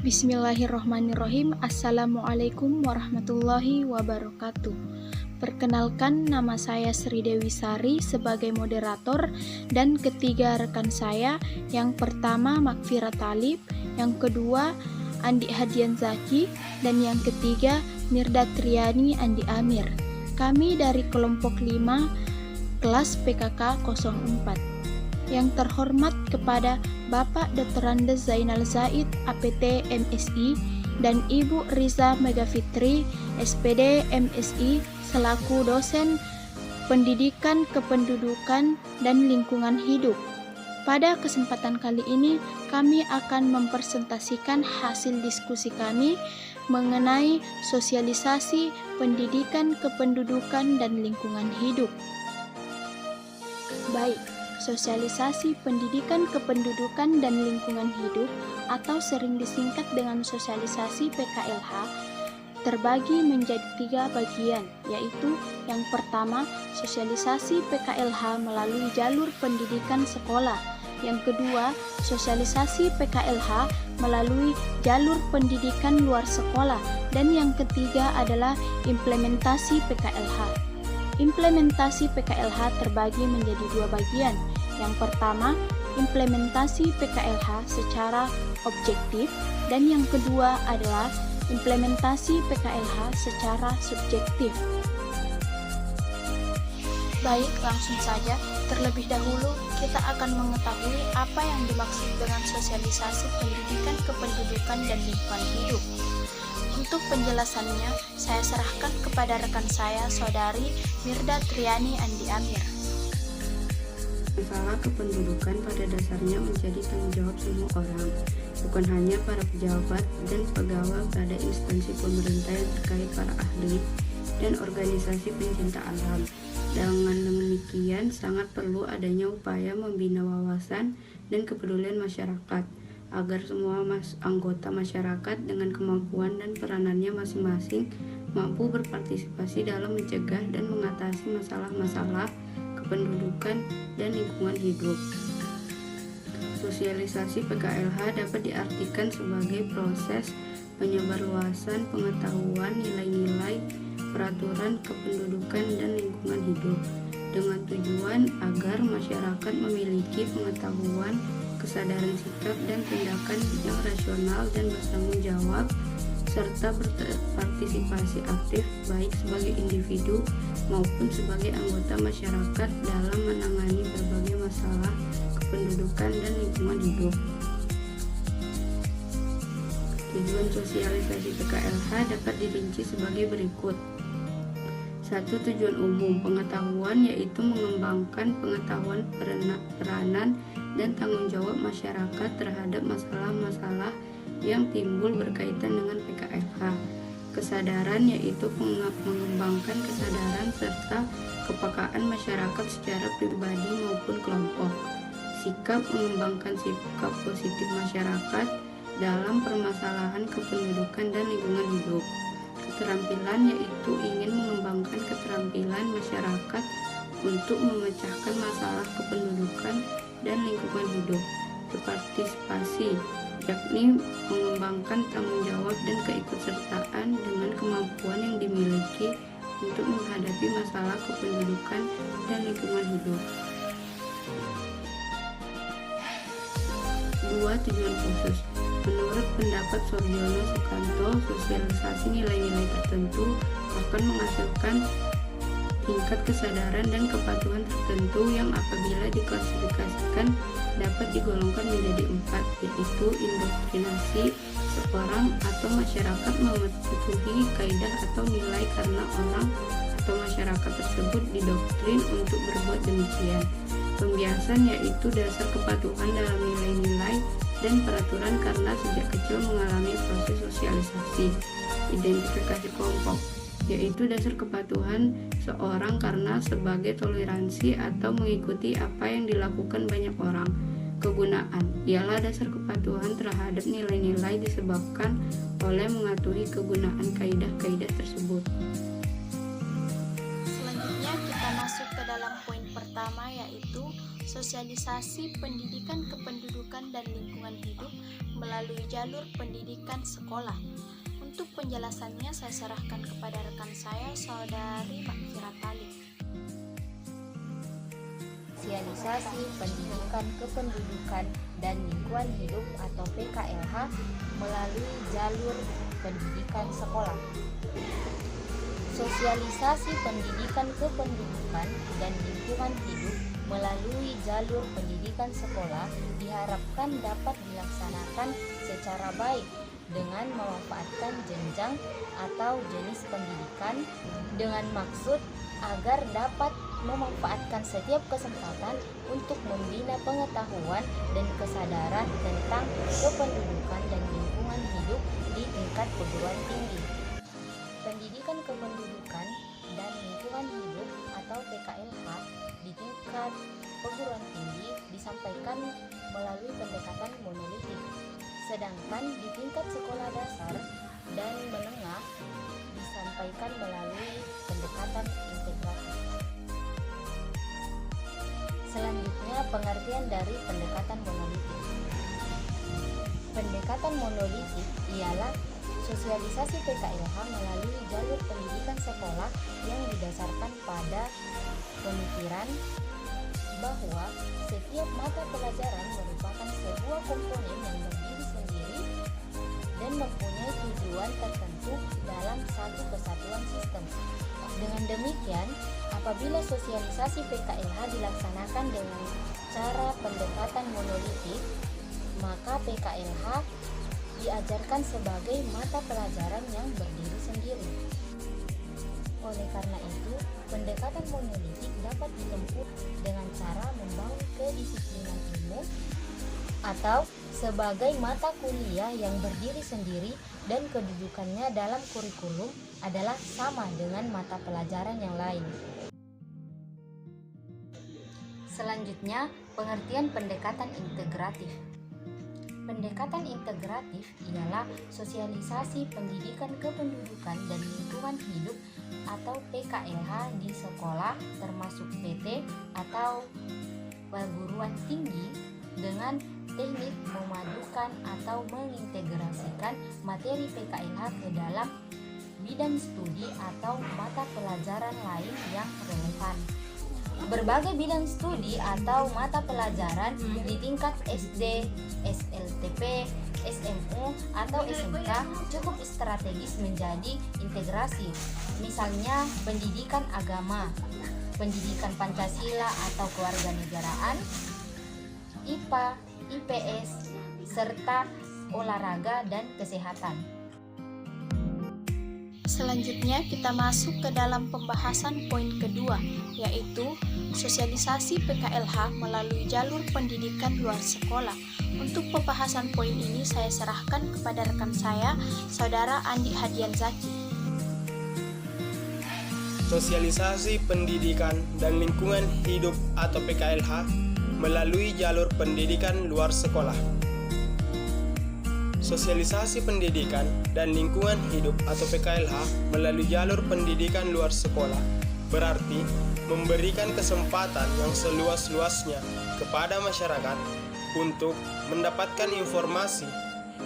Bismillahirrohmanirrohim. Assalamualaikum warahmatullahi wabarakatuh. Perkenalkan, nama saya Sri Dewi Sari sebagai moderator, dan ketiga rekan saya, yang pertama Makfira Talib, yang kedua Andi Hadian Zaki, dan yang ketiga Mirda Triani Andi Amir. Kami dari kelompok 5 kelas PKK 04. Yang terhormat kepada Bapak Dr. Andes Zainal Zaid, APT MSI, dan Ibu Riza Megafitri, SPD MSI, selaku dosen Pendidikan Kependudukan dan Lingkungan Hidup. Pada kesempatan kali ini, kami akan mempresentasikan hasil diskusi kami mengenai sosialisasi pendidikan kependudukan dan lingkungan hidup. Baik. Sosialisasi pendidikan kependudukan dan lingkungan hidup atau sering disingkat dengan sosialisasi PKLH terbagi menjadi 3 bagian, yaitu yang pertama sosialisasi PKLH melalui jalur pendidikan sekolah, yang kedua sosialisasi PKLH melalui jalur pendidikan luar sekolah, dan yang ketiga adalah implementasi PKLH. Implementasi PKLH terbagi menjadi 2 bagian. Yang pertama, implementasi PKLH secara objektif, dan yang kedua adalah implementasi PKLH secara subjektif. Baik, langsung saja. Terlebih dahulu, kita akan mengetahui apa yang dimaksud dengan sosialisasi pendidikan kependudukan dan lingkungan hidup. Untuk penjelasannya, saya serahkan kepada rekan saya, Saudari Mirda Triani Andi Amir. Masalah kependudukan pada dasarnya menjadi tanggung jawab semua orang, bukan hanya para pejabat dan pegawai pada instansi pemerintah yang terkait, para ahli dan organisasi pencinta alam. Dengan demikian, sangat perlu adanya upaya membina wawasan dan kepedulian masyarakat, agar semua anggota masyarakat dengan kemampuan dan peranannya masing-masing mampu berpartisipasi dalam mencegah dan mengatasi masalah-masalah kependudukan dan lingkungan hidup. Sosialisasi PKLH dapat diartikan sebagai proses penyebarluasan pengetahuan nilai-nilai peraturan kependudukan dan lingkungan hidup dengan tujuan agar masyarakat memiliki pengetahuan, kesadaran sikap dan tindakan yang rasional dan bertanggung jawab, serta berpartisipasi aktif baik sebagai individu maupun sebagai anggota masyarakat dalam menangani berbagai masalah kependudukan dan lingkungan hidup. Tujuan sosialisasi PKLH dapat dirinci sebagai berikut. 1. Tujuan umum pengetahuan, yaitu mengembangkan pengetahuan peranan dan tanggung jawab masyarakat terhadap masalah-masalah yang timbul berkaitan dengan PKLH. Kesadaran, yaitu mengembangkan kesadaran serta kepekaan masyarakat secara pribadi maupun kelompok. Sikap, mengembangkan sikap positif masyarakat dalam permasalahan kependudukan dan lingkungan hidup. Keterampilan, yaitu ingin mengembangkan keterampilan masyarakat untuk memecahkan masalah kependudukan dan lingkungan hidup. Berpartisipasi, yakni mengembangkan tanggung jawab dan keikutsertaan dengan kemampuan yang dimiliki untuk menghadapi masalah kependudukan dan lingkungan hidup. 2. Tujuan khusus. Menurut pendapat Suryono Sukanto, sosialisasi nilai-nilai tertentu akan menghasilkan tingkat kesadaran dan kepatuhan tertentu yang apabila diklasifikasikan dapat digolongkan menjadi 4, yaitu indoktrinasi seorang atau masyarakat mematuhi kaidah atau nilai karena orang atau masyarakat tersebut didoktrin untuk berbuat demikian. Pembiasan, yaitu dasar kepatuhan dalam nilai-nilai dan peraturan karena sejak kecil mengalami proses sosialisasi. Identifikasi kelompok, yaitu dasar kepatuhan seorang karena sebagai toleransi atau mengikuti apa yang dilakukan banyak orang. Kegunaan ialah dasar kepatuhan terhadap nilai-nilai disebabkan oleh mematuhi kegunaan kaidah-kaidah tersebut. Selanjutnya kita masuk ke dalam poin pertama, yaitu sosialisasi pendidikan kependudukan dan lingkungan hidup melalui jalur pendidikan sekolah. Untuk penjelasannya saya serahkan kepada rekan saya, Saudari Makfirat Talib. Sosialisasi pendidikan kependudukan dan lingkungan hidup atau PKLH melalui jalur pendidikan sekolah. Sosialisasi pendidikan kependudukan dan lingkungan hidup melalui jalur pendidikan sekolah diharapkan dapat dilaksanakan secara baik dengan memanfaatkan jenjang atau jenis pendidikan dengan maksud agar dapat memanfaatkan setiap kesempatan untuk membina pengetahuan dan kesadaran tentang kependudukan dan lingkungan hidup di tingkat perguruan tinggi. Pendidikan kependudukan dan lingkungan hidup atau PKLH di tingkat perguruan tinggi disampaikan melalui pendekatan monolitik, sedangkan di tingkat sekolah dasar dan menengah disampaikan melalui pendekatan integratif. Selanjutnya, pengertian dari pendekatan monolitik. Pendekatan monolitik ialah sosialisasi PKLH melalui jalur pendidikan sekolah yang didasarkan pada pemikiran bahwa setiap mata pelajaran merupakan sebuah komponen yang berdiri sendiri dan mempunyai tujuan tertentu dalam satu kesatuan sistem. Dengan demikian, apabila sosialisasi PKLH dilaksanakan dengan cara pendekatan monolitik, maka PKLH diajarkan sebagai mata pelajaran yang berdiri sendiri. Oleh karena itu, pendekatan monolitik dapat ditempuh dengan cara membangun kedisiplinan ilmu atau sebagai mata kuliah yang berdiri sendiri dan kedudukannya dalam kurikulum adalah sama dengan mata pelajaran yang lain. Selanjutnya, pengertian pendekatan integratif. Pendekatan integratif ialah sosialisasi pendidikan kependudukan dan lingkungan hidup atau PKLH di sekolah termasuk PT atau perguruan tinggi dengan teknik memadukan atau mengintegrasikan materi PKLH ke dalam bidang studi atau mata pelajaran lain yang relevan. Berbagai bidang studi atau mata pelajaran di tingkat SD, SLTP, SMU, atau SMK cukup strategis menjadi integrasi. Misalnya pendidikan agama, pendidikan Pancasila atau kewarganegaraan, IPA, IPS, serta olahraga dan kesehatan. Selanjutnya kita masuk ke dalam pembahasan poin kedua, yaitu sosialisasi PKLH melalui jalur pendidikan luar sekolah. Untuk pembahasan poin ini saya serahkan kepada rekan saya, Saudara Andi Hadian Zaki. Sosialisasi pendidikan dan lingkungan hidup atau PKLH melalui jalur pendidikan luar sekolah. Sosialisasi pendidikan dan lingkungan hidup atau PKLH melalui jalur pendidikan luar sekolah berarti memberikan kesempatan yang seluas-luasnya kepada masyarakat untuk mendapatkan informasi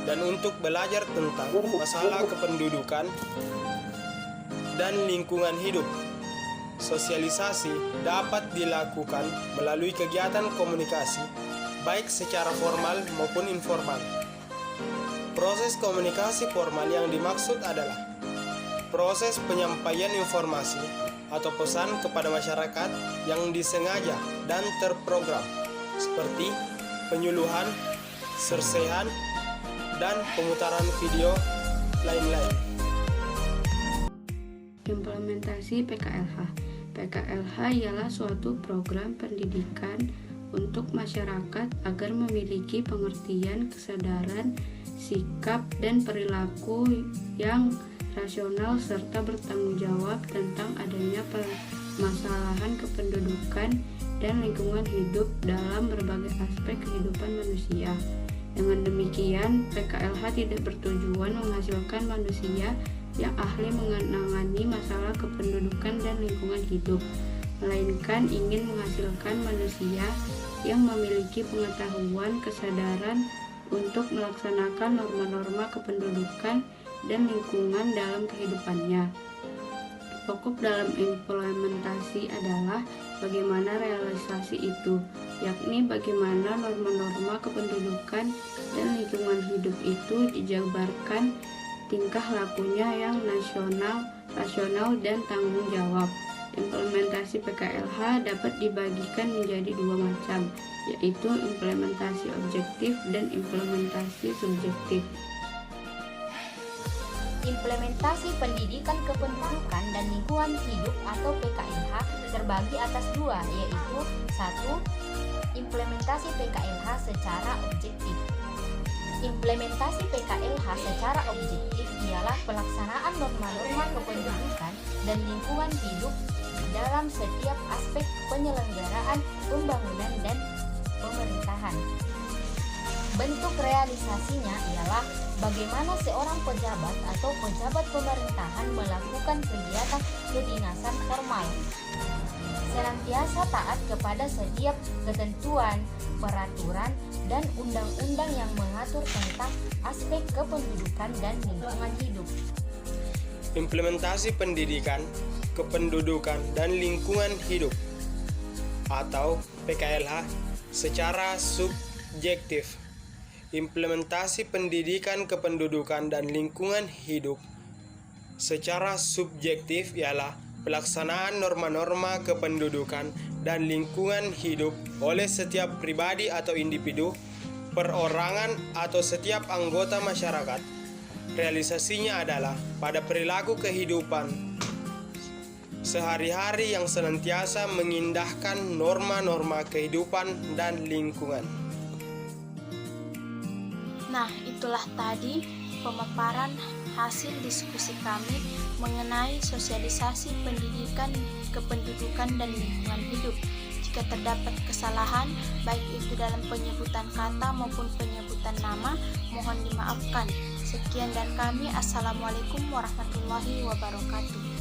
dan untuk belajar tentang masalah kependudukan dan lingkungan hidup. Sosialisasi dapat dilakukan melalui kegiatan komunikasi, baik secara formal maupun informal. Proses komunikasi formal yang dimaksud adalah proses penyampaian informasi atau pesan kepada masyarakat yang disengaja dan terprogram, seperti penyuluhan, sersehan, dan pemutaran video lain-lain. Implementasi PKLH. PKLH ialah suatu program pendidikan untuk masyarakat agar memiliki pengertian, kesadaran, sikap, dan perilaku yang rasional serta bertanggung jawab tentang adanya permasalahan kependudukan dan lingkungan hidup dalam berbagai aspek kehidupan manusia. Dengan demikian, PKLH tidak bertujuan menghasilkan manusia yang ahli menangani masalah kependudukan dan lingkungan hidup, melainkan ingin menghasilkan manusia yang memiliki pengetahuan, kesadaran untuk melaksanakan norma-norma kependudukan dan lingkungan dalam kehidupannya. Pokok dalam implementasi adalah bagaimana realisasi itu, yakni bagaimana norma-norma kependudukan dan lingkungan hidup itu dijabarkan tingkah lakunya yang nasional, rasional, dan tanggung jawab. Implementasi PKLH dapat dibagikan menjadi dua macam, yaitu implementasi objektif dan implementasi subjektif. Implementasi pendidikan kependudukan dan lingkungan hidup atau PKLH terbagi atas dua, yaitu 1. Implementasi PKLH secara objektif. Implementasi PKLH secara objektif ialah pelaksanaan norma-norma kependudukan dan lingkungan hidup dalam setiap aspek penyelenggaraan pembangunan dan pemerintahan. Bentuk realisasinya ialah bagaimana seorang pejabat atau pejabat pemerintahan melakukan kegiatan kedinasan formal, senantiasa taat kepada setiap ketentuan, peraturan, dan undang-undang yang mengatur tentang aspek kependudukan dan lingkungan hidup. Implementasi pendidikan, kependudukan, dan lingkungan hidup atau PKLH secara subjektif. Implementasi pendidikan kependudukan dan lingkungan hidup secara subjektif ialah pelaksanaan norma-norma kependudukan dan lingkungan hidup oleh setiap pribadi atau individu, perorangan atau setiap anggota masyarakat. Realisasinya adalah pada perilaku kehidupan sehari-hari yang senantiasa mengindahkan norma-norma kehidupan dan lingkungan. Nah, itulah tadi pemaparan hasil diskusi kami mengenai sosialisasi pendidikan, kependudukan, dan lingkungan hidup. Jika terdapat kesalahan, baik itu dalam penyebutan kata maupun penyebutan nama, mohon dimaafkan. Sekian dari kami. Assalamualaikum warahmatullahi wabarakatuh.